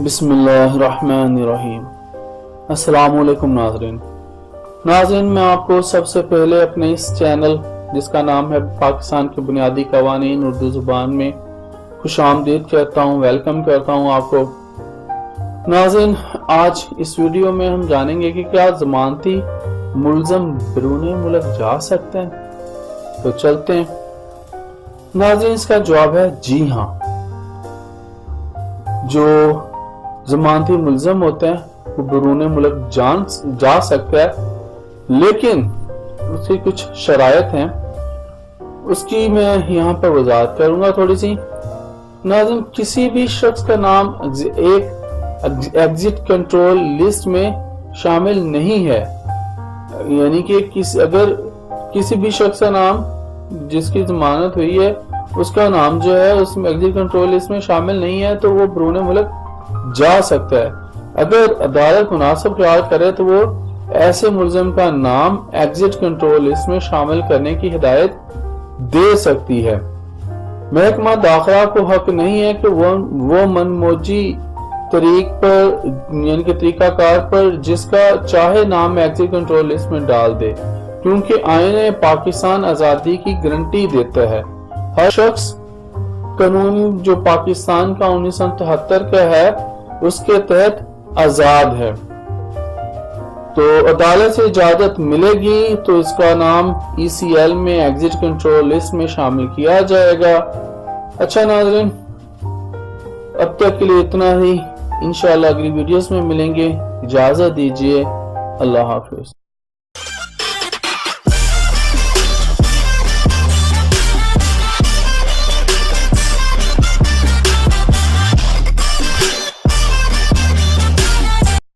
بسم اللہ الرحمن الرحیم۔ السلام علیکم ناظرین، میں آپ کو سب سے پہلے اپنے اس چینل جس کا نام ہے پاکستان کے بنیادی قوانین اردو زبان میں خوش آمدید کہتا ہوں، ویلکم کرتا ہوں آپ کو۔ ناظرین، آج اس ویڈیو میں ہم جانیں گے کہ کیا ضمانتی ملزم بیرون ملک جا سکتے ہیں؟ تو چلتے ہیں۔ ناظرین، اس کا جواب ہے جی ہاں۔ جو ضمانتی ملزم ہوتے ہیں وہ بیرون ملک جا سکتا ہے، لیکن اس کی کچھ شرائط ہیں، اس کی میں یہاں پر وضاحت کروں گا تھوڑی سی۔ ناظرین، کسی بھی شخص کا نام ایک ایگزٹ کنٹرول لسٹ میں شامل نہیں ہے، یعنی کہ اگر کسی بھی شخص کا نام جس کی ضمانت ہوئی ہے اس کا نام جو ہے اس میں ایگزٹ کنٹرول لسٹ میں شامل نہیں ہے تو وہ بیرون ملک جا سکتا ہے۔ اگر عدالت مناسب خیال کرے تو وہ ایسے ملزم کا نام ایگزٹ کنٹرول لسٹ میں شامل کرنے کی ہدایت دے سکتی ہے۔ محکمہ داخلہ کو حق نہیں ہے کہ وہ منموجی طریق پر یعنی کہ طریقہ کار پر جس کا چاہے نام ایگزٹ کنٹرول لسٹ میں ڈال دے، کیونکہ آئین پاکستان آزادی کی گارنٹی دیتا ہے۔ ہر شخص قانون جو پاکستان کا 1973 کا ہے اس کے تحت آزاد ہے، تو عدالت سے اجازت ملے گی تو اس کا نام ECL میں ایگزٹ کنٹرول لسٹ میں شامل کیا جائے گا۔ اچھا ناظرین، اب تک کے لیے اتنا ہی، انشاءاللہ اگلی ویڈیوز میں ملیں گے۔ اجازت دیجیے، اللہ حافظ۔